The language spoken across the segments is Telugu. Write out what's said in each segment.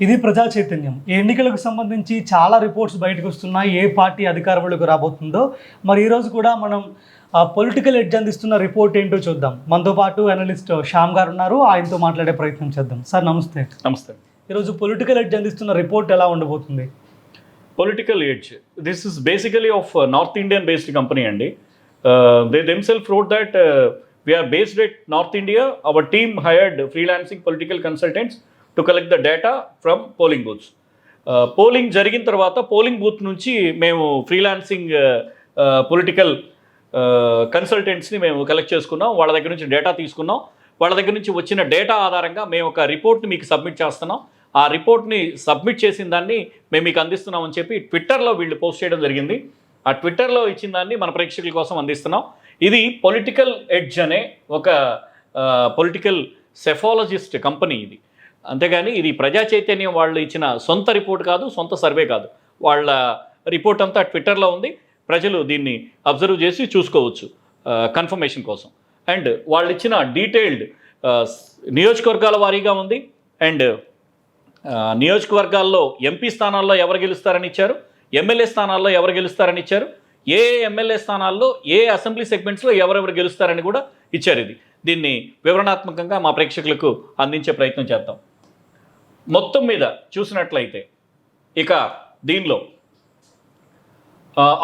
ఇది ప్రజా చైతన్యం. ఈ ఎన్నికలకు సంబంధించి చాలా రిపోర్ట్స్ బయటకు వస్తున్నాయి. ఏ పార్టీ అధికారంలోకి రాబోతుందో. మరి ఈరోజు కూడా మనం పొలిటికల్ ఎడ్జ్ అందిస్తున్న రిపోర్ట్ ఏంటో చూద్దాం. మనతో పాటు అనలిస్ట్ శ్యామ్ గారు ఉన్నారు. ఆయనతో మాట్లాడే ప్రయత్నం చేద్దాం. సార్ నమస్తే. నమస్తే. ఈరోజు పొలిటికల్ ఎడ్జ్ అందిస్తున్న రిపోర్ట్ ఎలా ఉండబోతుంది? Political edge, this is basically of north Indian based company అండి. They themselves wrote that we are based at North India. Our team hired freelancing political consultants to collect the data from polling booths. Polling జరిగిన తర్వాత పోలింగ్ బూత్ నుంచి మేము ఫ్రీలాన్సింగ్ పొలిటికల్ కన్సల్టెంట్స్ని మేము కలెక్ట్ చేసుకున్నాం. వాళ్ళ దగ్గర నుంచి డేటా తీసుకున్నాం. వాళ్ళ దగ్గర నుంచి వచ్చిన డేటా ఆధారంగా మేము ఒక రిపోర్ట్ని మీకు సబ్మిట్ చేస్తున్నాం. ఆ రిపోర్ట్ని సబ్మిట్ చేసిన దాన్ని మేము మీకు అందిస్తున్నామని చెప్పి ట్విట్టర్లో వీళ్ళు పోస్ట్ చేయడం జరిగింది. ఆ ట్విట్టర్లో ఇచ్చిన దాన్ని మన ప్రేక్షకుల కోసం అందిస్తున్నాం. ఇది పొలిటికల్ ఎడ్జ్ అనే ఒక పొలిటికల్ సెఫాలజిస్ట్ కంపెనీ ఇది. అంతేగాని ఇది ప్రజా చైతన్యం వాళ్ళు ఇచ్చిన సొంత రిపోర్ట్ కాదు, సొంత సర్వే కాదు. వాళ్ళ రిపోర్ట్ అంతా ట్విట్టర్లో ఉంది. ప్రజలు దీన్ని అబ్జర్వ్ చేసి చూసుకోవచ్చు కన్ఫర్మేషన్ కోసం. అండ్ వాళ్ళు ఇచ్చిన డీటెయిల్డ్ నియోజకవర్గాల వారీగా ఉంది. అండ్ నియోజకవర్గాల్లో ఎంపీ స్థానాల్లో ఎవరు గెలుస్తారని ఇచ్చారు, ఎమ్మెల్యే స్థానాల్లో ఎవరు గెలుస్తారని ఇచ్చారు, ఏ ఎమ్మెల్యే స్థానాల్లో ఏ అసెంబ్లీ సెగ్మెంట్స్లో ఎవరెవరు గెలుస్తారని కూడా ఇచ్చారు. దీన్ని వివరణాత్మకంగా మా ప్రేక్షకులకు అందించే ప్రయత్నం చేద్దాం. మొత్తం మీద చూసినట్లయితే ఇక దీనిలో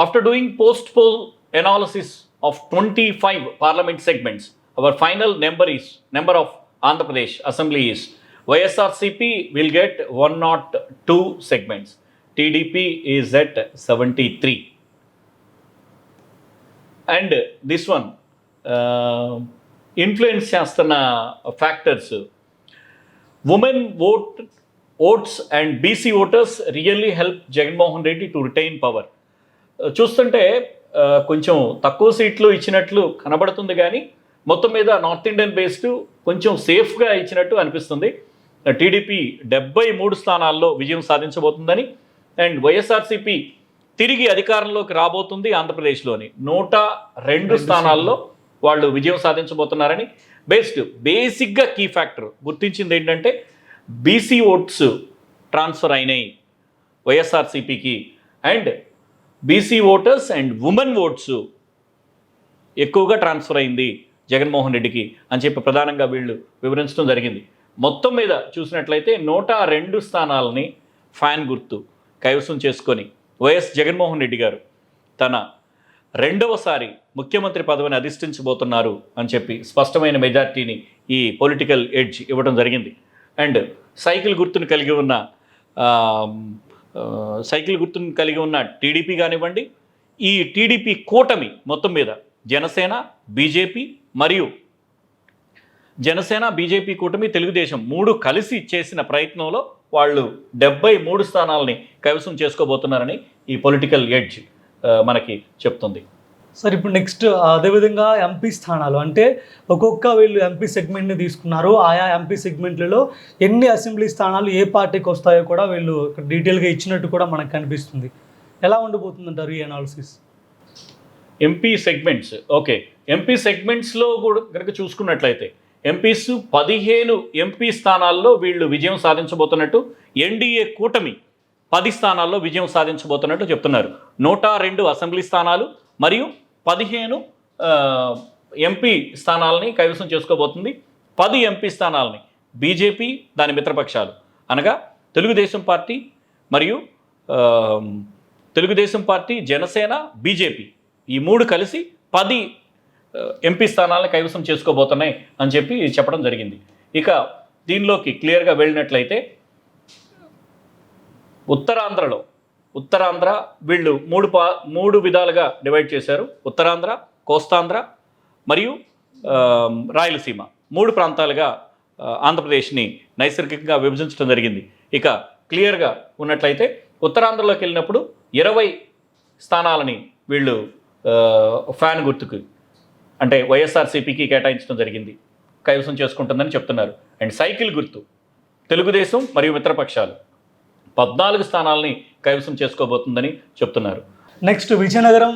after doing post poll analysis of 25 parliament segments, hour final number of Andhra Pradesh assembly is YSRCP will get 102 segments. TDP is at 73. And this one, influence చేస్తున్న factors, women votes and BC voters really help Jaganmohan Reddy to retain power. చూస్తుంటే కొంచెం తక్కువ సీట్లు ఇచ్చినట్లు కనబడుతుంది, కానీ మొత్తం మీద నార్త్ ఇండియన్ బేస్డ్ కొంచెం సేఫ్గా ఇచ్చినట్టు అనిపిస్తుంది. టీడీపీ 73 స్థానాల్లో విజయం సాధించబోతుందని, అండ్ వైఎస్ఆర్సీపీ తిరిగి అధికారంలోకి రాబోతుంది. ఆంధ్రప్రదేశ్లోని 102 స్థానాల్లో వాళ్ళు విజయం సాధించబోతున్నారని బేసిక్గా కీ ఫ్యాక్టర్ గుర్తించింది ఏంటంటే బీసీ ఓట్స్ ట్రాన్స్ఫర్ అయినాయి వైఎస్ఆర్సీపీకి, and BC voters and women votes ఎక్కువగా ట్రాన్స్ఫర్ అయింది జగన్మోహన్ రెడ్డికి అని చెప్పి ప్రధానంగా వీళ్ళు వివరించడం జరిగింది. మొత్తం మీద చూసినట్లయితే 102 స్థానాలని ఫ్యాన్ గుర్తు కైవసం చేసుకొని వైఎస్ జగన్మోహన్ రెడ్డి గారు తన రెండవసారి ముఖ్యమంత్రి పదవిని అధిష్ఠించబోతున్నారు అని చెప్పి స్పష్టమైన మెజార్టీని ఈ పొలిటికల్ ఎడ్జ్ ఇవ్వడం జరిగింది. అండ్ సైకిల్ గుర్తును కలిగి ఉన్న టీడీపీ కానివ్వండి, ఈ టీడీపీ కూటమి మొత్తం మీద జనసేన బీజేపీ కూటమి తెలుగుదేశం 3 కలిసి చేసిన ప్రయత్నంలో వాళ్ళు 73 స్థానాలని కైవసం చేసుకోబోతున్నారని ఈ పొలిటికల్ ఎడ్జ్ మనకి చెప్తుంది. సార్ ఇప్పుడు నెక్స్ట్ అదేవిధంగా ఎంపీ స్థానాలు అంటే ఒక్కొక్క వీళ్ళు ఎంపీ సెగ్మెంట్ని తీసుకున్నారు. ఆయా ఎంపీ సెగ్మెంట్లలో ఎన్ని అసెంబ్లీ స్థానాలు ఏ పార్టీకి వస్తాయో కూడా వీళ్ళు డీటెయిల్గా ఇచ్చినట్టు కూడా మనకు కనిపిస్తుంది. ఎలా ఉండబోతుందంటారు ఈ analysis? MP segments, okay, MP సెగ్మెంట్స్లో కూడా కనుక చూసుకున్నట్లయితే ఎంపీస్ 15 ఎంపీ స్థానాల్లో వీళ్ళు విజయం సాధించబోతున్నట్టు, ఎన్డీఏ కూటమి 10 స్థానాల్లో విజయం సాధించబోతున్నట్టు చెప్తున్నారు. 102 అసెంబ్లీ స్థానాలు మరియు 15 ఎంపీ స్థానాలని కైవసం చేసుకోబోతుంది. 10 ఎంపీ స్థానాలని బీజేపీ దాని మిత్రపక్షాలు అనగా తెలుగుదేశం పార్టీ, జనసేన, బీజేపీ ఈ 3 కలిసి 10 ఎంపీ స్థానాలను కైవసం చేసుకోబోతున్నాయి అని చెప్పి చెప్పడం జరిగింది. ఇక దీనిలోకి క్లియర్గా వెళ్ళినట్లయితే ఉత్తరాంధ్ర వీళ్ళు 3 విధాలుగా డివైడ్ చేశారు. ఉత్తరాంధ్ర, కోస్తాంధ్ర మరియు రాయలసీమ 3 ప్రాంతాలుగా ఆంధ్రప్రదేశ్ని నైసర్గికంగా విభజించడం జరిగింది. ఇక క్లియర్గా ఉన్నట్లయితే ఉత్తరాంధ్రలోకి వెళ్ళినప్పుడు 20 స్థానాలని వీళ్ళు ఫ్యాన్ గుర్తుకు అంటే వైఎస్ఆర్సీపీకి కేటాయించడం జరిగింది, కైవసం చేసుకుంటుందని చెప్తున్నారు. అండ్ సైకిల్ గుర్తు తెలుగుదేశం మరియు మిత్రపక్షాలు 14 స్థానాలని కైవసం చేసుకోబోతుందని చెప్తున్నారు. నెక్స్ట్ విజయనగరం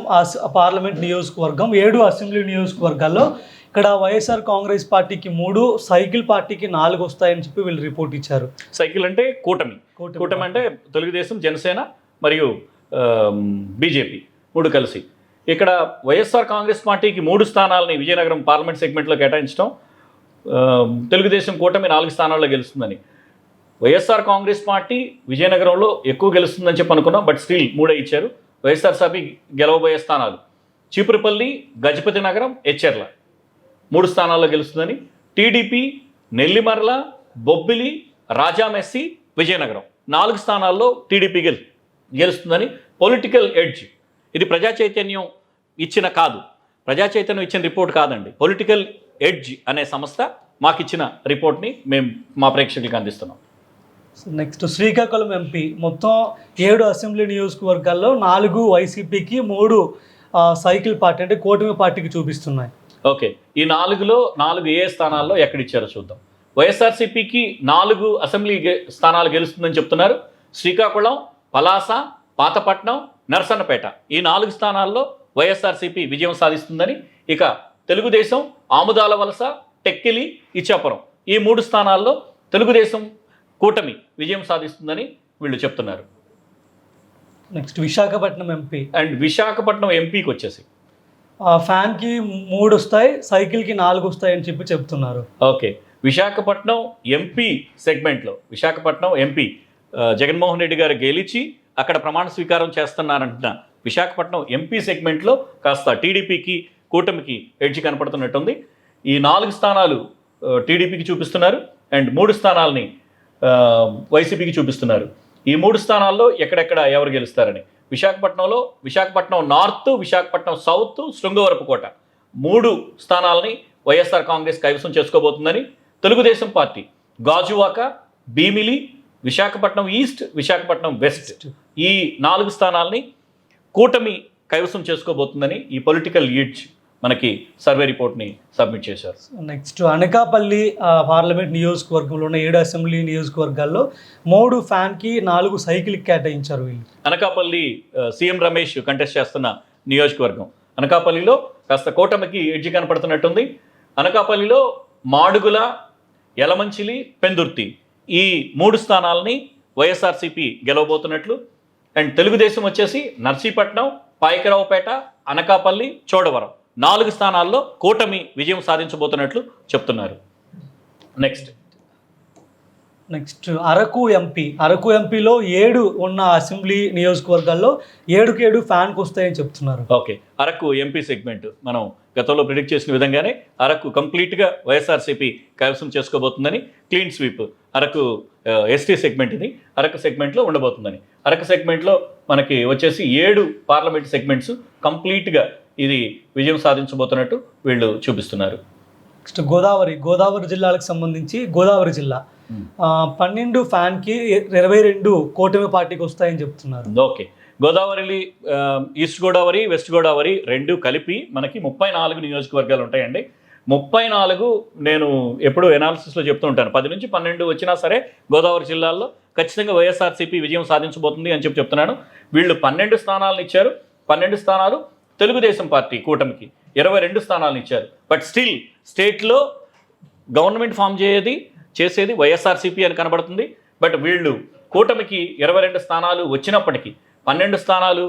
పార్లమెంట్ నియోజకవర్గం 7 అసెంబ్లీ నియోజకవర్గాల్లో ఇక్కడ వైఎస్ఆర్ కాంగ్రెస్ పార్టీకి 3, సైకిల్ పార్టీకి 4 వస్తాయని చెప్పి వీళ్ళు రిపోర్ట్ ఇచ్చారు. సైకిల్ అంటే కూటమి అంటే తెలుగుదేశం, జనసేన మరియు బీజేపీ 3 కలిసి. ఇక్కడ వైఎస్ఆర్ కాంగ్రెస్ పార్టీకి 3 స్థానాలని విజయనగరం పార్లమెంట్ సెగ్మెంట్లో కేటాయించడం, తెలుగుదేశం కూటమి 4 స్థానాల్లో గెలుస్తుందని. వైఎస్ఆర్ కాంగ్రెస్ పార్టీ విజయనగరంలో ఎక్కువ గెలుస్తుందని చెప్పి అనుకున్నాం, బట్ స్టిల్ 3 ఇచ్చారు. వైఎస్ఆర్సీపీ గెలవబోయే స్థానాలు చీపురుపల్లి, గజపతి నగరం, ఎచ్చెర్ల 3 స్థానాల్లో గెలుస్తుందని. టీడీపీ నెల్లిమర్ల, బొబ్బిలి, రాజామెస్సి, విజయనగరం 4 స్థానాల్లో టీడీపీ గెలుస్తుందని పొలిటికల్ ఎడ్జ్. ఇది ప్రజా చైతన్యం ఇచ్చిన రిపోర్ట్ కాదండి. పొలిటికల్ ఎడ్జ్ అనే సంస్థ మాకిచ్చిన రిపోర్ట్ని మేము మా ప్రేక్షకులకు అందిస్తున్నాం. నెక్స్ట్ శ్రీకాకుళం ఎంపీ మొత్తం 7 అసెంబ్లీ నియోజకవర్గాల్లో 4 వైసీపీకి, 3 సైకిల్ పార్టీ అంటే కూటమి పార్టీకి చూపిస్తున్నాయి. ఓకే, ఈ 4లో 4 ఏ స్థానాల్లో ఎక్కడిచ్చారో చూద్దాం. వైఎస్ఆర్సీపీకి 4 అసెంబ్లీ స్థానాలు గెలుస్తుందని చెప్తున్నారు. శ్రీకాకుళం, పలాస, పాతపట్నం, నర్సన్నపేట ఈ 4 స్థానాల్లో వైఎస్ఆర్సీపీ విజయం సాధిస్తుందని. ఇక తెలుగుదేశం ఆముదాల వలస, టెక్కిలి, ఇచ్చాపురం ఈ 3 స్థానాల్లో తెలుగుదేశం కూటమి విజయం సాధిస్తుందని వీళ్ళు చెప్తున్నారు. Next Visakhapatnam MP. And Visakhapatnam ఎంపీకి వచ్చేసి ఫ్యాన్కి 3 వస్తాయి, సైకిల్కి 4 వస్తాయి అని చెప్పి చెప్తున్నారు. ఓకే, విశాఖపట్నం ఎంపీ సెగ్మెంట్లో విశాఖపట్నం ఎంపీ జగన్మోహన్ రెడ్డి గారు గెలిచి అక్కడ ప్రమాణ స్వీకారం చేస్తున్నారంటున్న విశాఖపట్నం ఎంపీ సెగ్మెంట్లో కాస్త టీడీపీకి కూటమికి ఎడ్జ్ కనపడుతున్నట్టుంది. ఈ 4 స్థానాలు టీడీపీకి చూపిస్తున్నారు అండ్ 3 స్థానాలని వైసీపీకి చూపిస్తున్నారు. ఈ 3 స్థానాల్లో ఎక్కడెక్కడ ఎవరు గెలుస్తారని. విశాఖపట్నం నార్త్, విశాఖపట్నం సౌత్, శృంగవరపుకోట 3 స్థానాలని వైఎస్ఆర్ కాంగ్రెస్ కైవసం చేసుకోబోతుందని. Telugu Desam party Gajuwaka, Bheemili, Visakhapatnam east, Visakhapatnam west ఈ 4 స్థానాలని కూటమి కైవసం చేసుకోబోతుందని ఈ పొలిటికల్ లీడ్స్ మనకి సర్వే రిపోర్ట్ని సబ్మిట్ చేశారు. నెక్స్ట్ అనకాపల్లి పార్లమెంట్ నియోజకవర్గంలో ఉన్న 7 అసెంబ్లీ నియోజకవర్గాల్లో 3 ఫ్యాన్కి, 4 సైకిల్కి కేటాయించారు వీళ్ళు. అనకాపల్లి సీఎం రమేష్ కంటెస్ట్ చేస్తున్న నియోజకవర్గం. అనకాపల్లిలో కాస్త కూటమికి ఎడ్జ్ కనపడుతున్నట్టుంది. అనకాపల్లిలో మాడుగుల, యలమంచిలి, పెందుర్తి ఈ 3 స్థానాలని వైఎస్ఆర్సీపీ గెలవబోతున్నట్లు. అండ్ తెలుగుదేశం వచ్చేసి నర్సీపట్నం, పాయకరావుపేట, అనకాపల్లి, చోడవరం 4 స్థానాల్లో కూటమి విజయం సాధించబోతున్నట్లు చెప్తున్నారు. నెక్స్ట్ అరకు ఎంపీలో 7 ఉన్న అసెంబ్లీ నియోజకవర్గాల్లో 7కి 7 ఫ్యాన్కి వస్తాయని చెప్తున్నారు. ఓకే, అరకు ఎంపీ సెగ్మెంట్ మనం గతంలో ప్రిడిక్ట్ చేసిన విధంగానే అరకు కంప్లీట్గా వైఎస్ఆర్సీపీ కైవసం చేసుకోబోతుందని. Clean sweep Araku ST segment ఇది అరకు సెగ్మెంట్లో ఉండబోతుందని. అరకు సెగ్మెంట్లో మనకి వచ్చేసి 7 పార్లమెంట్ సెగ్మెంట్స్ కంప్లీట్గా ఇది విజయం సాధించబోతున్నట్టు వీళ్ళు చూపిస్తున్నారు. నెక్స్ట్ గోదావరి జిల్లాలకు సంబంధించి గోదావరి జిల్లా 12 ఫ్యాన్కి, 22 కూటమి పార్టీకి వస్తాయని చెప్తున్నారు. Okay, Godavari east Godavari, west Godavari 2 కలిపి మనకి 34 నియోజకవర్గాలు ఉంటాయండి. 34 నేను ఎప్పుడు ఎనాలిసిస్లో చెప్తూ ఉంటాను. 10 నుంచి 12 వచ్చినా సరే గోదావరి జిల్లాల్లో ఖచ్చితంగా వైఎస్ఆర్సీపీ విజయం సాధించబోతుంది అని చెప్తున్నాను. వీళ్ళు 12 స్థానాలను ఇచ్చారు. 12 స్థానాలు తెలుగుదేశం పార్టీ కూటమికి 22 స్థానాలను ఇచ్చారు. బట్ స్టిల్ స్టేట్లో గవర్నమెంట్ ఫామ్ చేసేది వైఎస్ఆర్సీపీ అని కనబడుతుంది. బట్ వీళ్ళు కూటమికి 22 స్థానాలు వచ్చినప్పటికీ, 12 స్థానాలు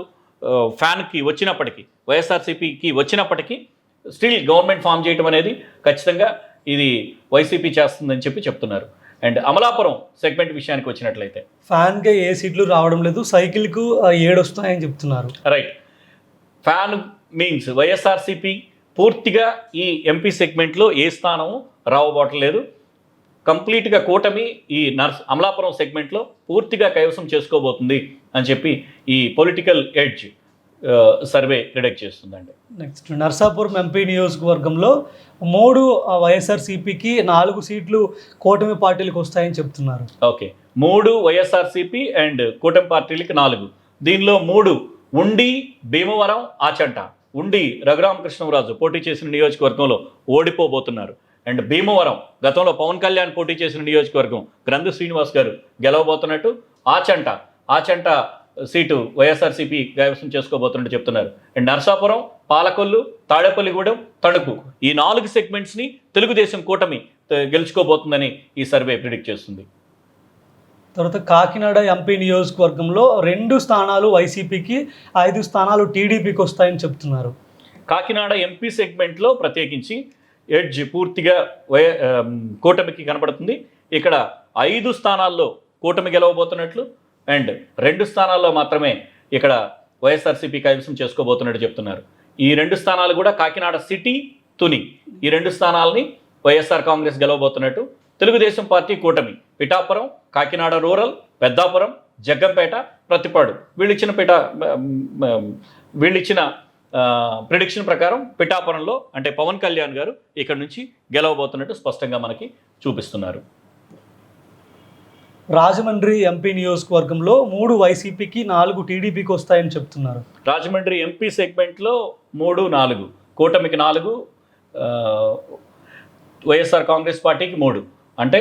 ఫ్యాన్కి వచ్చినప్పటికీ, వైఎస్ఆర్సీపీకి వచ్చినప్పటికీ స్టిల్ గవర్నమెంట్ ఫామ్ చేయడం అనేది ఖచ్చితంగా ఇది వైసీపీ చేస్తుందని చెప్తున్నారు. అండ్ అమలాపురం సెగ్మెంట్ విషయానికి వచ్చినట్లయితే ఫ్యాన్కి ఏ సీట్లు రావడం లేదు, సైకిల్కు 7 వస్తాయని చెప్తున్నారు. రైట్, ఫ్యాన్ మీన్స్ వైఎస్ఆర్సీపీ పూర్తిగా ఈ ఎంపీ సెగ్మెంట్లో ఏ స్థానము రావబోట్లేదు. కంప్లీట్గా కూటమి ఈ అమలాపురం సెగ్మెంట్లో పూర్తిగా కైవసం చేసుకోబోతుంది అని చెప్పి ఈ పొలిటికల్ ఎడ్జ్ సర్వే ప్రిడిక్ట్ చేస్తుందండి. నెక్స్ట్ నర్సాపురం ఎంపీ నియోజకవర్గంలో 3 వైఎస్ఆర్సీపీకి, 4 సీట్లు కూటమి పార్టీలకు వస్తాయని చెప్తున్నారు. ఓకే, 3 వైఎస్ఆర్సీపీ అండ్ కూటమి పార్టీలకి 4. దీనిలో 3 ఉండి, భీమవరం, ఆచంట. ఉండి రఘురామకృష్ణరాజు పోటీ చేసిన నియోజకవర్గంలో ఓడిపోబోతున్నారు. అండ్ భీమవరం గతంలో పవన్ కళ్యాణ్ పోటీ చేసిన నియోజకవర్గం, గ్రంథు శ్రీనివాస్ గారు గెలవబోతున్నట్టు. ఆచంట సీటు వైఎస్ఆర్సీపీ కైవసం చేసుకోబోతున్నట్టు చెప్తున్నారు. అండ్ నరసాపురం, పాలకొల్లు, తాడేపల్లిగూడెం, తణుకు ఈ 4 సెగ్మెంట్స్ని తెలుగుదేశం కూటమి గెలుచుకోబోతుందని ఈ సర్వే ప్రిడిక్ట్ చేస్తుంది. తర్వాత కాకినాడ ఎంపీ నియోజకవర్గంలో 2 స్థానాలు వైసీపీకి, 5 స్థానాలు టీడీపీకి వస్తాయని చెప్తున్నారు. కాకినాడ ఎంపీ సెగ్మెంట్లో ప్రత్యేకించి ఎడ్జ్ పూర్తిగా కూటమికి కనబడుతుంది. ఇక్కడ 5 స్థానాల్లో కూటమి గెలవబోతున్నట్లు అండ్ 2 స్థానాల్లో మాత్రమే ఇక్కడ వైఎస్ఆర్సీపీ కైవసం చేసుకోబోతున్నట్టు చెప్తున్నారు. ఈ 2 స్థానాలు కూడా కాకినాడ సిటీ, తుని ఈ 2 స్థానాలని వైఎస్ఆర్ కాంగ్రెస్ గెలవబోతున్నట్టు. తెలుగుదేశం పార్టీ కూటమి పిఠాపురం, కాకినాడ రూరల్, పెద్దాపురం, జగ్గంపేట, ప్రతిపాడు వీళ్ళిచ్చిన ప్రిడిక్షన్ ప్రకారం పిఠాపురంలో అంటే పవన్ కళ్యాణ్ గారు ఇక్కడ నుంచి గెలవబోతున్నట్టు స్పష్టంగా మనకి చూపిస్తున్నారు. రాజమండ్రి ఎంపీ నియోజకవర్గంలో 3 వైసీపీకి, 4 టీడీపీకి వస్తాయని చెప్తున్నారు. రాజమండ్రి ఎంపీ సెగ్మెంట్లో 3, 4 కూటమికి 4, వైఎస్ఆర్ కాంగ్రెస్ పార్టీకి 3 అంటే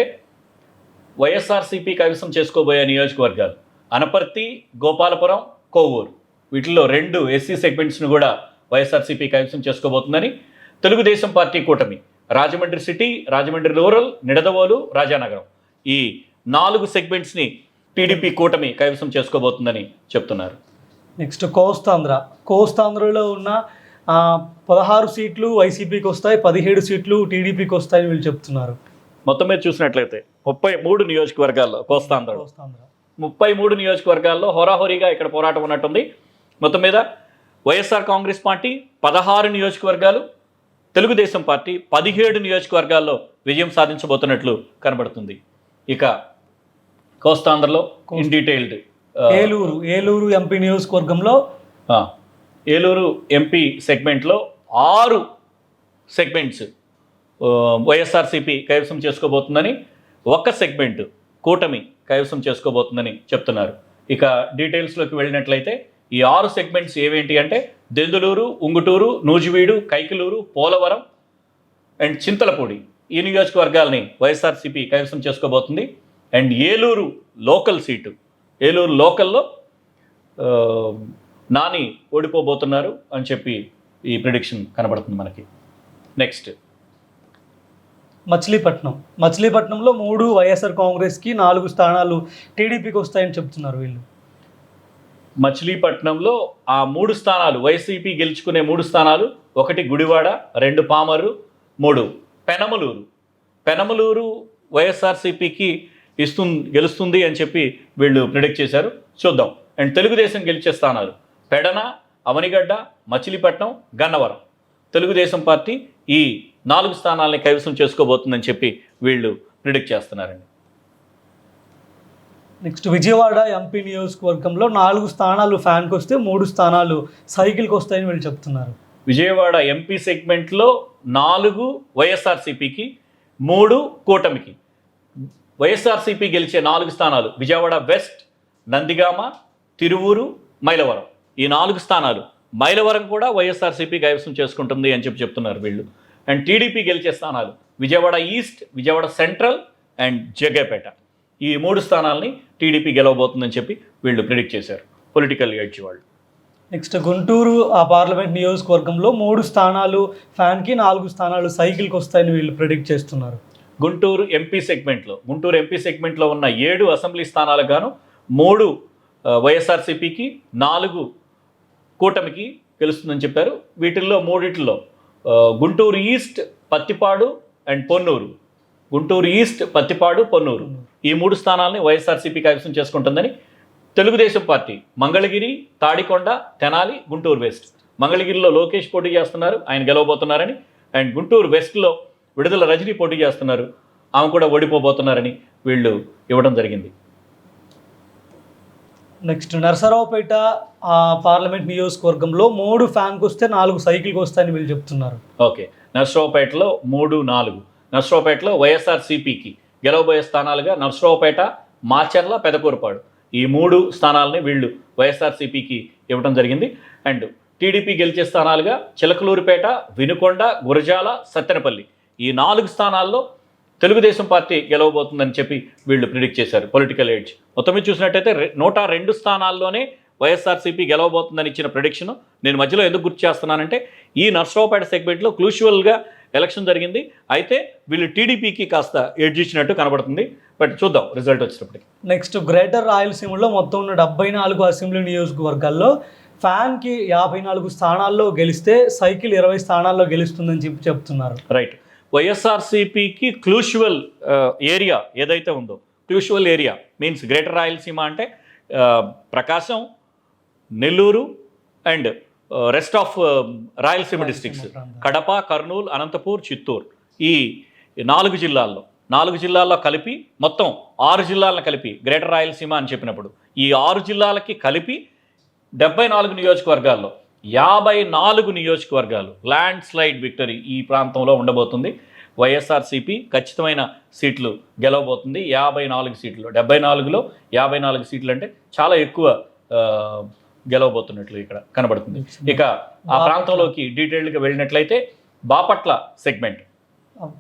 వైఎస్ఆర్సీపీ కైవసం చేసుకోబోయే నియోజకవర్గాలు అనపర్తి, గోపాలపురం, కోవూరు వీటిల్లో 2 ఎస్సీ సెగ్మెంట్స్ను కూడా వైఎస్ఆర్సీపీ కైవసం చేసుకోబోతుందని తెలుగుదేశం పార్టీ కూటమి రాజమండ్రి సిటీ, రాజమండ్రి రూరల్, నిడదవోలు, రాజానగరం ఈ 4 సెగ్మెంట్స్ని టీడీపీ కూటమి కైవసం చేసుకోబోతుందని చెప్తున్నారు. నెక్స్ట్ కోస్తాంధ్రలో ఉన్న 16 సీట్లు వైసీపీకి వస్తాయి, 17 సీట్లు టీడీపీకి వస్తాయని వీళ్ళు చెప్తున్నారు. మొత్తం మీద చూసినట్లయితే 33 నియోజకవర్గాల్లో కోస్తాంధ్ర 33 నియోజకవర్గాల్లో హోరాహోరీగా ఇక్కడ పోరాటం ఉన్నట్టుంది. మొత్తం మీద వైఎస్ఆర్ కాంగ్రెస్ పార్టీ 16 నియోజకవర్గాలు, తెలుగుదేశం పార్టీ 17 నియోజకవర్గాల్లో విజయం సాధించబోతున్నట్లు కనబడుతుంది. ఇక కోస్తాంధ్రలో ఇన్ డీటెయిల్డ్ ఏలూరు ఎంపీ నియోజకవర్గంలో ఏలూరు ఎంపీ సెగ్మెంట్లో 6 సెగ్మెంట్స్ వైఎస్ఆర్సీపీ కైవసం చేసుకోబోతుందని, 1 సెగ్మెంట్ కూటమి కైవసం చేసుకోబోతుందని చెప్తున్నారు. ఇక డీటెయిల్స్లోకి వెళ్ళినట్లయితే ఈ 6 సెగ్మెంట్స్ ఏవేంటి అంటే దెందులూరు, ఉంగుటూరు, నూజివీడు, కైకలూరు, పోలవరం అండ్ చింతలపూడి ఈ నియోజకవర్గాల్ని వైఎస్ఆర్సీపీ కైవసం చేసుకోబోతుంది. And Eluru local seat, Eluru లోకల్లో నాని ఓడిపోబోతున్నారు అని చెప్పి ఈ ప్రిడిక్షన్ కనబడుతుంది మనకి. నెక్స్ట్ మచిలీపట్నంలో 3 వైఎస్ఆర్ కాంగ్రెస్కి, 4 స్థానాలు టీడీపీకి వస్తాయని చెప్తున్నారు వీళ్ళు. మచిలీపట్నంలో ఆ 3 స్థానాలు వైసీపీ గెలుచుకునే 3 స్థానాలు 1 గుడివాడ, 2 పామరు, 3 పెనమలూరు వైఎస్ఆర్సీపీకి గెలుస్తుంది అని చెప్పి వీళ్ళు ప్రిడిక్ట్ చేశారు. చూద్దాం. అండ్ తెలుగుదేశం గెలిచే స్థానాలు పెడన, అవనిగడ్డ, మచిలీపట్నం, గన్నవరం తెలుగుదేశం పార్టీ ఈ 4 స్థానాలని కైవసం చేసుకోబోతుందని చెప్పి వీళ్ళు ప్రిడిక్ట్ చేస్తున్నారండి. నెక్స్ట్ విజయవాడ ఎంపీ నియోజకవర్గంలో 4 స్థానాలు ఫ్యాన్కి వస్తే 3 స్థానాలు సైకిల్కి వస్తాయని వీళ్ళు చెప్తున్నారు. విజయవాడ ఎంపీ సెగ్మెంట్లో 4 వైఎస్ఆర్సీపీకి, 3 కూటమికి. వైఎస్ఆర్సీపీ గెలిచే 4 స్థానాలు విజయవాడ వెస్ట్, నందిగామ, తిరువూరు, మైలవరం ఈ 4 స్థానాలు. మైలవరం కూడా వైఎస్ఆర్సీపీ కైవసం చేసుకుంటుంది అని చెప్పి చెప్తున్నారు వీళ్ళు. అండ్ టీడీపీ గెలిచే స్థానాలు Vijayawada east, Vijayawada central and Jaggepeta ఈ 3 స్థానాలని టీడీపీ గెలవబోతుందని చెప్పి వీళ్ళు ప్రిడిక్ట్ చేశారు పొలిటికల్ ఎడ్జ్ వాళ్ళు. నెక్స్ట్ గుంటూరు పార్లమెంట్ నియోజకవర్గంలో 3 స్థానాలు ఫ్యాన్కి, 4 స్థానాలు సైకిల్కి వస్తాయని వీళ్ళు ప్రిడిక్ట్ చేస్తున్నారు. గుంటూరు ఎంపీ సెగ్మెంట్లో ఉన్న 7 అసెంబ్లీ స్థానాలకు గాను 3 వైఎస్ఆర్సీపీకి, 4 కూటమికి గెలుస్తుందని చెప్పారు. వీటిల్లో 3 Guntur east, Pattipadu and Ponnur. Guntur east, Pattipadu, Ponnur ఈ 3 స్థానాలని వైఎస్ఆర్సీపీ కైవసం చేసుకుంటుందని తెలుగుదేశం పార్టీ మంగళగిరి, తాడికొండ, తెనాలి, గుంటూరు వెస్ట్. మంగళగిరిలో లోకేష్ పోటీ చేస్తున్నారు, ఆయన గెలవబోతున్నారని. అండ్ గుంటూరు వెస్ట్లో విడుదల రజనీ పోటీ చేస్తున్నారు, ఆమె కూడా ఓడిపోబోతున్నారని వీళ్ళు ఇవ్వడం జరిగింది. నెక్స్ట్ నరసరావుపేట పార్లమెంట్ నియోజకవర్గంలో 3 ఫ్యాన్కి వస్తే 4 సైకిల్కి వస్తాయని వీళ్ళు చెప్తున్నారు. ఓకే, నరసరావుపేటలో 3, 4 నరసరావుపేటలో వైఎస్ఆర్సీపీకి గెలవబోయే స్థానాలుగా నరసరావుపేట, మాచర్ల, పెదకూరుపాడు ఈ 3 స్థానాలని వీళ్ళు వైఎస్ఆర్సీపీకి ఇవ్వడం జరిగింది. అండ్ టీడీపీ గెలిచే స్థానాలుగా చిలకలూరుపేట, వినుకొండ, గురజాల, సత్తెనపల్లి ఈ 4 స్థానాల్లో తెలుగుదేశం పార్టీ గెలవబోతుందని చెప్పి వీళ్ళు ప్రిడిక్ట్ చేశారు పొలిటికల్ ఎడ్జ్. మొత్తం మీద చూసినట్టయితే 102 స్థానాల్లోనే వైఎస్ఆర్సీపీ గెలవబోతుందని ఇచ్చిన ప్రెడిక్షన్ నేను మధ్యలో ఎందుకు గుర్తు చేస్తున్నానంటే ఈ నర్సరావుపేట సెగ్మెంట్లో క్రూషియల్గా ఎలక్షన్ జరిగింది. అయితే వీళ్ళు టీడీపీకి కాస్త ఎడ్జ్ ఇచ్చినట్టు కనబడుతుంది. బట్ చూద్దాం రిజల్ట్ వచ్చినప్పటికి. నెక్స్ట్ గ్రేటర్ రాయలసీమలో మొత్తం ఉన్న 74 అసెంబ్లీ నియోజకవర్గాల్లో ఫ్యాన్కి 54 స్థానాల్లో గెలిస్తే సైకిల్ 20 స్థానాల్లో గెలుస్తుందని చెప్తున్నారు. రైట్. వైఎస్ఆర్సీపీకి క్రూషియల్ ఏరియా ఏదైతే ఉందో, crucial area means greater Rayalaseema అంటే Prakasam, Nellore and rest of Rayalaseema districts, Kadapa, Kurnool, Anantapur, Chittoor, ఈ 4 జిల్లాల్లో కలిపి మొత్తం 6 జిల్లాలను కలిపి గ్రేటర్ రాయలసీమ అని చెప్పినప్పుడు ఈ 6 జిల్లాలకి కలిపి 74 నియోజకవర్గాల్లో 54 నియోజకవర్గాలు ల్యాండ్ స్లైడ్ విక్టరీ ఈ ప్రాంతంలో ఉండబోతుంది. వైఎస్ఆర్సీపీ ఖచ్చితమైన సీట్లు గెలవబోతుంది. 54 సీట్లు, 74లో 54 సీట్లు అంటే చాలా ఎక్కువ గెలవబోతున్నట్లు ఇక్కడ కనబడుతుంది. ఇక ఆ ప్రాంతంలోకి డీటెయిల్డ్గా వెళ్ళినట్లయితే బాపట్ల సెగ్మెంట్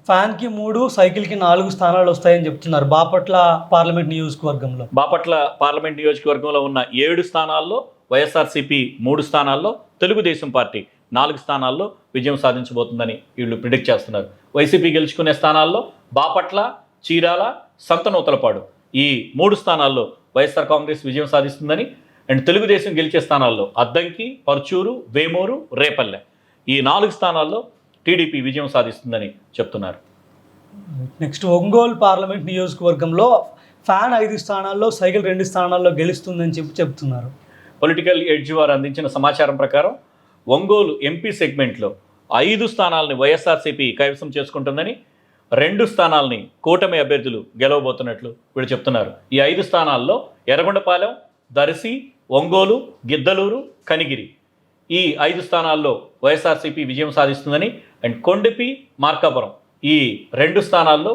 ఫ్యాన్కి 3, సైకిల్కి 4 స్థానాలు వస్తాయని చెప్తున్నారు. బాపట్ల పార్లమెంట్ నియోజకవర్గంలో బాపట్ల పార్లమెంట్ నియోజకవర్గంలో ఉన్న 7 స్థానాల్లో వైఎస్ఆర్సీపీ 3 స్థానాల్లో, తెలుగుదేశం పార్టీ 4 స్థానాల్లో విజయం సాధించబోతుందని వీళ్ళు ప్రిడిక్ట్ చేస్తున్నారు. వైసీపీ గెలుచుకునే స్థానాల్లో బాపట్ల, చీరాల, సంతనూతలపాడు ఈ 3 స్థానాల్లో వైఎస్ఆర్ కాంగ్రెస్ విజయం సాధిస్తుందని, అండ్ తెలుగుదేశం గెలిచే స్థానాల్లో అద్దంకి, పర్చూరు, వేమూరు, రేపల్లె ఈ 4 స్థానాల్లో టీడీపీ విజయం సాధిస్తుందని చెప్తున్నారు. నెక్స్ట్ ఒంగోలు పార్లమెంట్ నియోజకవర్గంలో ఫ్యాన్ 5 స్థానాల్లో, సైకిల్ 2 స్థానాల్లో గెలుస్తుందని చెప్తున్నారు. పొలిటికల్ ఎడ్జ్ వారు అందించిన సమాచారం ప్రకారం ఒంగోలు ఎంపీ సెగ్మెంట్లో 5 స్థానాలని వైఎస్ఆర్సీపీ కైవసం చేసుకుంటుందని, 2 స్థానాలని కూటమి అభ్యర్థులు గెలవబోతున్నట్లు వీళ్ళు చెప్తున్నారు. ఈ 5 స్థానాల్లో ఎర్రగొండపాలెం, దర్శి, ఒంగోలు, గిద్దలూరు, కనిగిరి ఈ 5 స్థానాల్లో వైఎస్ఆర్సీపీ విజయం సాధిస్తుందని, అండ్ కొండపి, మార్కాపురం ఈ 2 స్థానాల్లో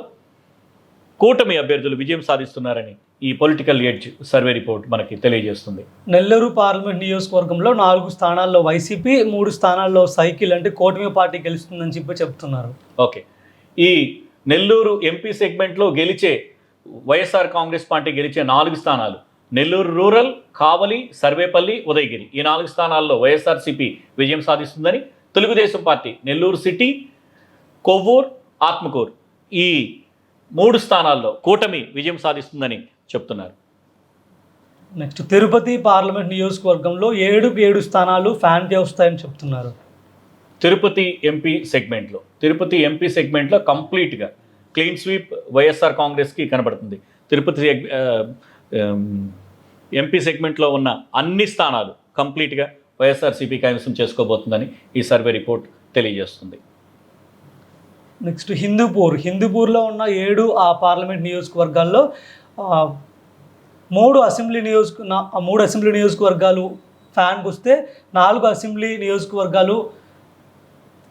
కూటమి అభ్యర్థులు విజయం సాధిస్తున్నారని ఈ పొలిటికల్ ఎడ్జ్ సర్వే రిపోర్ట్ మనకి తెలియజేస్తుంది. నెల్లూరు పార్లమెంట్ నియోజకవర్గంలో 4 స్థానాల్లో వైసీపీ, 3 స్థానాల్లో సైకిల్ అంటే కూటమి పార్టీ గెలుస్తుందని చెప్తున్నారు. ఓకే. ఈ నెల్లూరు ఎంపీ సెగ్మెంట్లో గెలిచే వైఎస్ఆర్ కాంగ్రెస్ పార్టీ గెలిచే 4 స్థానాలు నెల్లూరు రూరల్, కావలి, సర్వేపల్లి, ఉదయగిరి ఈ 4 స్థానాల్లో వైఎస్ఆర్సీపీ విజయం సాధిస్తుందని, తెలుగుదేశం పార్టీ నెల్లూరు సిటీ, కొవ్వూరు, ఆత్మకూరు ఈ 3 స్థానాల్లో కూటమి విజయం సాధిస్తుందని చెప్తున్నారు. నెక్స్ట్ తిరుపతి పార్లమెంట్ నియోజకవర్గంలో 7 స్థానాలు ఫ్యాన్కే వస్తాయని చెప్తున్నారు. తిరుపతి ఎంపీ సెగ్మెంట్లో కంప్లీట్గా క్లీన్ స్వీప్ వైఎస్ఆర్ కాంగ్రెస్కి కనబడుతుంది. తిరుపతి ఎంపీ సెగ్మెంట్లో ఉన్న అన్ని స్థానాలు కంప్లీట్గా వైఎస్ఆర్సీపీ కైవసం చేసుకోబోతుందని ఈ సర్వే రిపోర్ట్ తెలియజేస్తుంది. నెక్స్ట్ హిందూపూర్లో ఉన్న 7 పార్లమెంట్ నియోజకవర్గాల్లో 3 అసెంబ్లీ నియోజకవర్గాలు ఫ్యాన్కి వస్తే 4 అసెంబ్లీ నియోజకవర్గాలు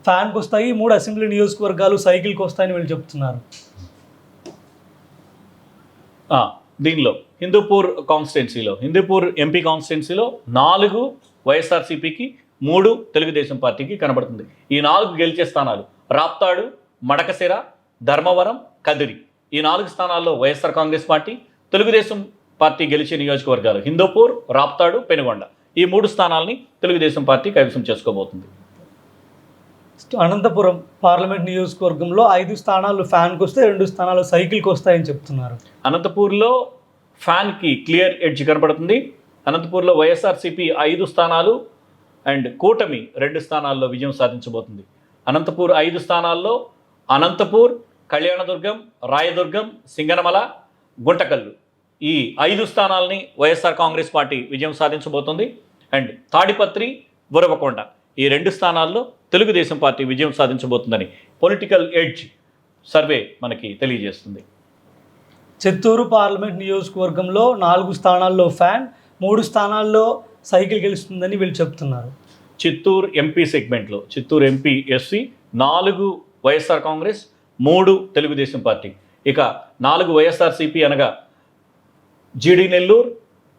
ఫ్యాన్కి వస్తాయి, 3 అసెంబ్లీ నియోజకవర్గాలు సైకిల్కి వస్తాయని వీళ్ళు చెప్తున్నారు. దీనిలో హిందూపూర్ ఎంపీ కాన్స్టిట్యున్సీలో 4 వైఎస్ఆర్సీపీకి, 3 తెలుగుదేశం పార్టీకి కనబడుతుంది. ఈ 4 గెలిచే స్థానాలు రాప్తాడు, మడకశిర, ధర్మవరం, కదిరి ఈ 4 స్థానాల్లో వైఎస్ఆర్ కాంగ్రెస్ పార్టీ, తెలుగుదేశం పార్టీ గెలిచే నియోజకవర్గాలు హిందూపూర్, రాప్తాడు, పెనుగొండ ఈ 3 స్థానాలని తెలుగుదేశం పార్టీ కైవసం చేసుకోబోతుంది. అనంతపురం పార్లమెంట్ నియోజకవర్గంలో 5 స్థానాలు ఫ్యాన్కి వస్తే 2 స్థానాలు సైకిల్కి వస్తాయని చెప్తున్నారు. అనంతపూర్లో ఫ్యాన్కి క్లియర్ ఎడ్జ్ కనబడుతుంది. అనంతపూర్లో వైఎస్ఆర్సీపీ 5 స్థానాలు అండ్ కూటమి 2 స్థానాల్లో విజయం సాధించబోతుంది. అనంతపూర్ 5 స్థానాల్లో అనంతపూర్, కళ్యాణదుర్గం, రాయదుర్గం, సింగనమల, గుంటకల్లు ఈ 5 స్థానాలని వైఎస్ఆర్ కాంగ్రెస్ పార్టీ విజయం సాధించబోతుంది. అండ్ తాడిపత్రి, ఉరవకొండ ఈ 2 స్థానాల్లో తెలుగుదేశం పార్టీ విజయం సాధించబోతుందని పొలిటికల్ ఎడ్జ్ సర్వే మనకి తెలియజేస్తుంది. చిత్తూరు పార్లమెంట్ నియోజకవర్గంలో 4 స్థానాల్లో ఫ్యాన్, 3 స్థానాల్లో సైకిల్ గెలుస్తుందని వీళ్ళు చెప్తున్నారు. చిత్తూరు ఎంపీ సెగ్మెంట్లో Chittoor MP SC 4 YSR Congress, 3 Telugu Desam party. ఇక 4 వైఎస్ఆర్సీపీ అనగా జీడి నెల్లూరు,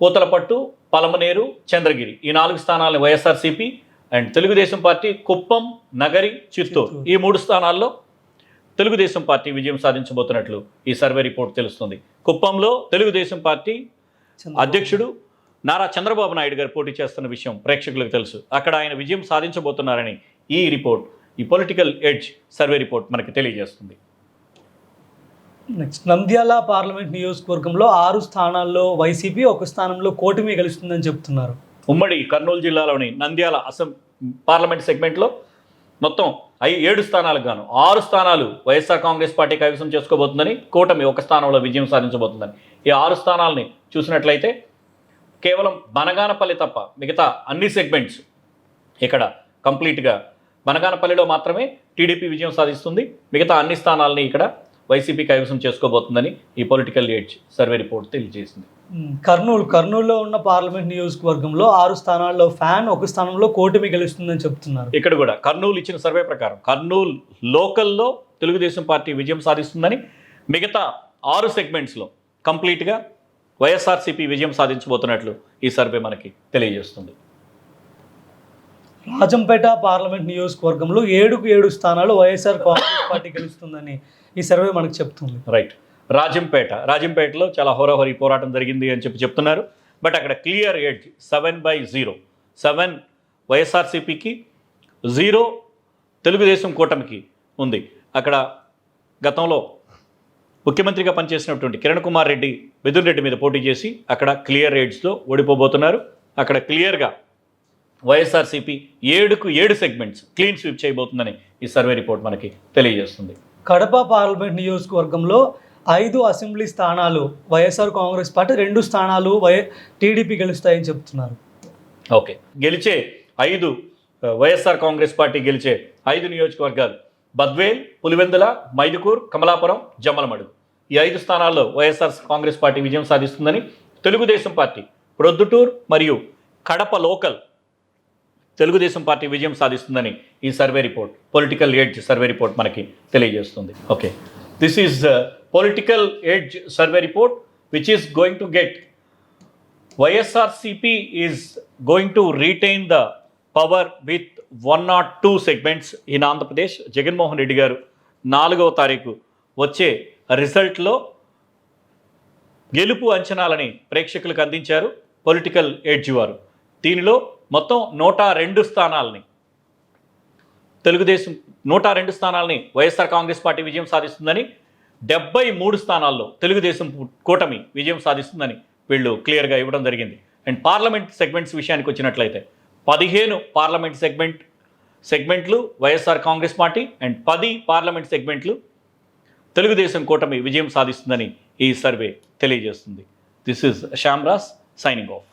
పూతలపట్టు, పలమనేరు, చంద్రగిరి ఈ 4 స్థానాలను వైఎస్ఆర్సీపీ అండ్ తెలుగుదేశం పార్టీ కుప్పం, నగరి, చిత్తూరు ఈ 3 స్థానాల్లో తెలుగుదేశం పార్టీ విజయం సాధించబోతున్నట్లు ఈ సర్వే రిపోర్ట్ తెలుస్తుంది. కుప్పంలో తెలుగుదేశం పార్టీ అధ్యక్షుడు నారా చంద్రబాబు నాయుడు గారు పోటీ చేస్తున్న విషయం ప్రేక్షకులకు తెలుసు. అక్కడ ఆయన విజయం సాధించబోతున్నారని ఈ రిపోర్ట్, ఈ పొలిటికల్ ఎడ్జ్ సర్వే రిపోర్ట్ మనకి తెలియజేస్తుంది. నెక్స్ట్ నంద్యాల పార్లమెంట్ నియోజకవర్గంలో 6 స్థానాల్లో వైసీపీ, 1 స్థానంలో కూటమి గెలుస్తుందని చెప్తున్నారు. ఉమ్మడి కర్నూలు జిల్లాలోని నంద్యాల పార్లమెంట్ సెగ్మెంట్లో మొత్తం 7 స్థానాలకు గాను 6 స్థానాలు వైఎస్ఆర్ కాంగ్రెస్ పార్టీ కైవసం చేసుకోబోతుందని, కూటమి 1 స్థానంలో విజయం సాధించబోతుందని. ఈ 6 స్థానాలని చూసినట్లయితే కేవలం బనగానపల్లి తప్ప మిగతా అన్ని సెగ్మెంట్స్ ఇక్కడ కంప్లీట్గా బనగానపల్లిలో మాత్రమే టీడీపీ విజయం సాధిస్తుంది. మిగతా అన్ని స్థానాలని ఇక్కడ వైసీపీ కైవసం చేసుకోబోతుందని ఈ పొలిటికల్ ఎడ్జ్ సర్వే రిపోర్ట్ తెలియజేసింది. కర్నూలులో ఉన్న పార్లమెంట్ నియోజకవర్గంలో 6 స్థానాల్లో ఫ్యాన్, 1 స్థానంలో కూటమి గెలుస్తుందని చెప్తున్నారు. ఇక్కడ కూడా కర్నూలు ఇచ్చిన సర్వే ప్రకారం కర్నూలు లోకల్లో తెలుగుదేశం పార్టీ విజయం సాధిస్తుందని, మిగతా 6 సెగ్మెంట్స్లో కంప్లీట్గా వైఎస్ఆర్సీపీ విజయం సాధించబోతున్నట్లు ఈ సర్వే మనకి తెలియజేస్తుంది. రాజంపేట పార్లమెంట్ నియోజకవర్గంలో 7 స్థానాలు వైఎస్ఆర్ కాంగ్రెస్ పార్టీ గెలుస్తుందని ఈ సర్వే మనకు చెప్తుంది. రైట్. రాజంపేటలో చాలా హోరాహోరీ పోరాటం జరిగింది అని చెప్తున్నారు. బట్ అక్కడ క్లియర్ ఎడ్జ్ 7/0, 7 వైఎస్ఆర్సీపీకి, 0 తెలుగుదేశం కూటమికి ఉంది. అక్కడ గతంలో ముఖ్యమంత్రిగా పనిచేసినటువంటి కిరణ్ కుమార్ రెడ్డి మిథున్ రెడ్డి మీద పోటీ చేసి అక్కడ క్లియర్ ఎడ్జ్లో ఓడిపోబోతున్నారు. అక్కడ క్లియర్గా వైఎస్ఆర్సీపీ 7 సెగ్మెంట్స్ క్లీన్ స్వీప్ చేయబోతుందని ఈ సర్వే రిపోర్ట్ మనకి తెలియజేస్తుంది. కడప పార్లమెంట్ నియోజకవర్గంలో 5 అసెంబ్లీ స్థానాలు వైఎస్ఆర్ కాంగ్రెస్ పార్టీ, 2 స్థానాలు టీడీపీ గెలుస్తాయని చెప్తున్నారు. ఓకే, గెలిచే 5 వైఎస్ఆర్ కాంగ్రెస్ పార్టీ గెలిచే 5 నియోజకవర్గాలు బద్వేల్, పులివెందుల, మైదుకూర్, కమలాపురం, జమ్మలమడుగు. ఈ 5 స్థానాల్లో వైఎస్ఆర్ కాంగ్రెస్ పార్టీ విజయం సాధిస్తుందని, తెలుగుదేశం పార్టీ ప్రొద్దుటూర్ మరియు కడప లోకల్ తెలుగుదేశం పార్టీ విజయం సాధిస్తుందని ఈ survey report, political edge survey report మనకి తెలియజేస్తుంది. Okay, this is political edge survey report which is going to get YSRCP is going to retain the power with 1 or 2 segments in Andhra Pradesh. Jaganmohan Reddy గారు 4వ తారీఖు వచ్చే రిజల్ట్లో గెలుపు అంచనాలని ప్రేక్షకులకు అందించారు పొలిటికల్ ఎడ్జ్ వారు. దీనిలో మొత్తం 102 స్థానాలని 102 స్థానాలని వైఎస్ఆర్ కాంగ్రెస్ పార్టీ విజయం సాధిస్తుందని, 73 స్థానాల్లో తెలుగుదేశం కూటమి విజయం సాధిస్తుందని వీళ్ళు క్లియర్గా ఇవ్వడం జరిగింది. అండ్ పార్లమెంట్ సెగ్మెంట్స్ విషయానికి వచ్చినట్లయితే 15 పార్లమెంట్ సెగ్మెంట్లు YSR Congress party and 10 parliament సెగ్మెంట్లు తెలుగుదేశం కూటమి విజయం సాధిస్తుందని ఈ సర్వే తెలియజేస్తుంది. This is Shyamraj signing of.